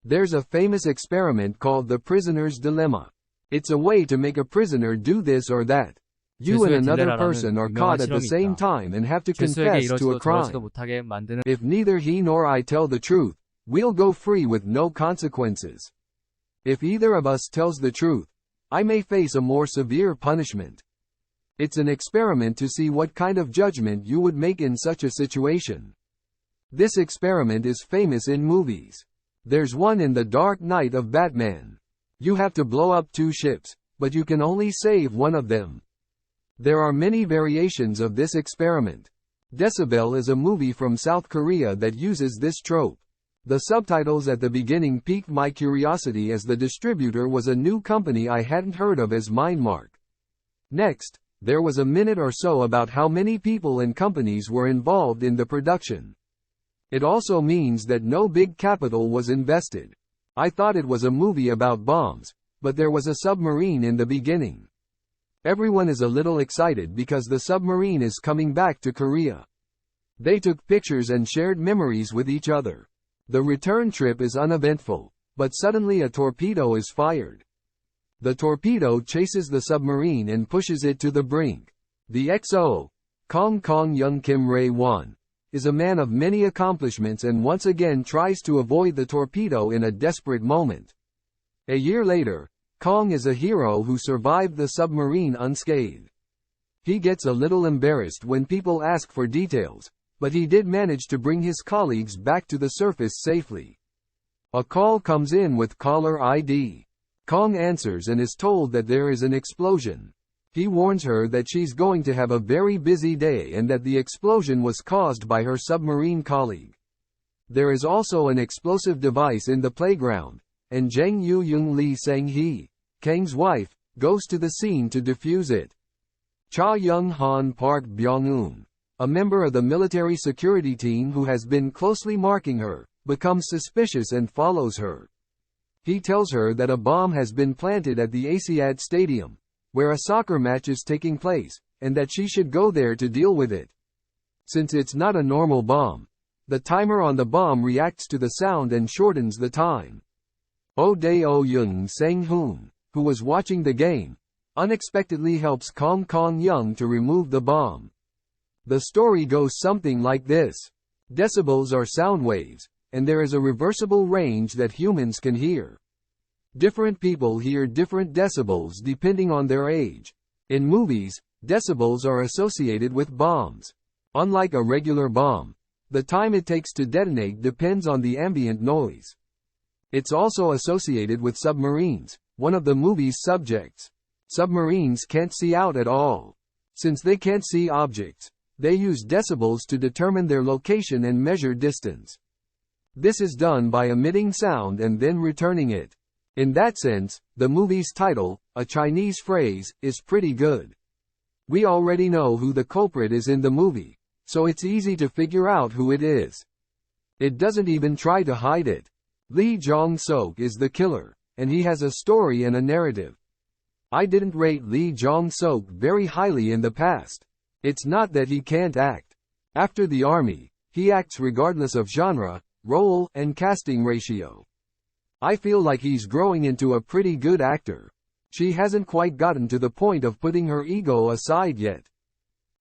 There's a famous experiment called the prisoner's dilemma. It's a way to make a prisoner do this or that. You and another person are caught at the same time and have to confess to a crime. If neither he nor I tell the truth, we'll go free with no consequences. If either of us tells the truth, I may face a more severe punishment. It's an experiment to see what kind of judgment you would make in such a situation. This experiment is famous in movies. There's one in The Dark Knight of Batman. You have to blow up 2 ships, but you can only save one of them. There are many variations of this experiment. Decibel is a movie from South Korea that uses this trope. The subtitles at the beginning piqued my curiosity as the distributor was a new company I hadn't heard of as Mindmark. Next, there was a minute or so about how many people and companies were involved in the production. It also means that no big capital was invested. I thought it was a movie about bombs, but there was a submarine in the beginning. Everyone is a little excited because the submarine is coming back to Korea. They took pictures and shared memories with each other. The return trip is uneventful, but suddenly a torpedo is fired. The torpedo chases the submarine and pushes it to the brink. The XO, Kong Young Kim Rae-won, is a man of many accomplishments and once again tries to avoid the torpedo in a desperate moment. A year later, Kong is a hero who survived the submarine unscathed. He gets a little embarrassed when people ask for details, but he did manage to bring his colleagues back to the surface safely. A call comes in with caller ID. Kong answers and is told that there is an explosion. He warns her that she's going to have a very busy day and that the explosion was caused by her submarine colleague. There is also an explosive device in the playground, and Jang Yoo-young Lee Sang-hee, Kang's wife, goes to the scene to defuse it. Cha Young-han Park Byung-eun, a member of the military security team who has been closely marking her, becomes suspicious and follows her. He tells her that a bomb has been planted at the Asiad Stadium, where a soccer match is taking place, and that she should go there to deal with it. Since it's not a normal bomb, the timer on the bomb reacts to the sound and shortens the time. Oh Dae-oh-young Sang-hoon, who was watching the game, unexpectedly helps Kong Young to remove the bomb. The story goes something like this. Decibels are sound waves, and there is a reversible range that humans can hear. Different people hear different decibels depending on their age. In movies, decibels are associated with bombs. Unlike a regular bomb, the time it takes to detonate depends on the ambient noise. It's also associated with submarines, one of the movie's subjects. Submarines can't see out at all. Since they can't see objects, they use decibels to determine their location and measure distance. This is done by emitting sound and then returning it. In that sense, the movie's title, a Chinese phrase, is pretty good. We already know who the culprit is in the movie, so it's easy to figure out who it is. It doesn't even try to hide it. Lee Jong-sok is the killer, and he has a story and a narrative. I didn't rate Lee Jong-sok very highly in the past. It's not that he can't act. After the army, he acts regardless of genre, role, and casting ratio. I feel like he's growing into a pretty good actor. She hasn't quite gotten to the point of putting her ego aside yet.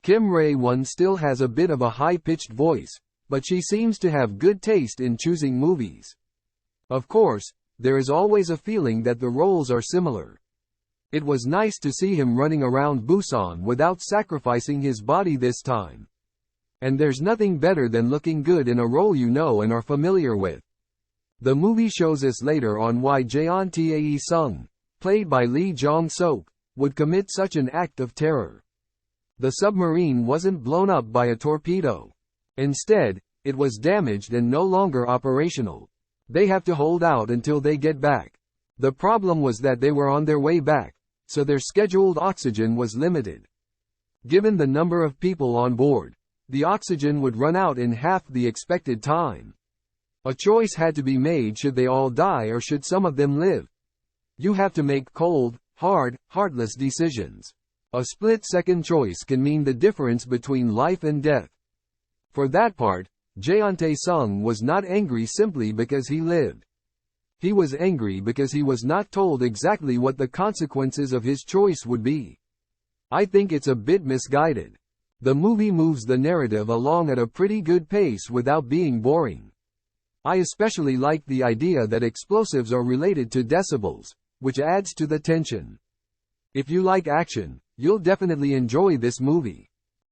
Kim Rae-won still has a bit of a high-pitched voice, but she seems to have good taste in choosing movies. Of course, there is always a feeling that the roles are similar. It was nice to see him running around Busan without sacrificing his body this time. And there's nothing better than looking good in a role you know and are familiar with. The movie shows us later on why Jeon Tae-sung, played by Lee Jong-sok, would commit such an act of terror. The submarine wasn't blown up by a torpedo. Instead, it was damaged and no longer operational. They have to hold out until they get back. The problem was that they were on their way back, so their scheduled oxygen was limited. Given the number of people on board, the oxygen would run out in half the expected time. A choice had to be made: should they all die or should some of them live? You have to make cold, hard, heartless decisions. A split-second choice can mean the difference between life and death. For that part, Jeon Tae-sung was not angry simply because he lived. He was angry because he was not told exactly what the consequences of his choice would be. I think it's a bit misguided. The movie moves the narrative along at a pretty good pace without being boring. I especially like the idea that explosives are related to decibels, which adds to the tension. If you like action, you'll definitely enjoy this movie.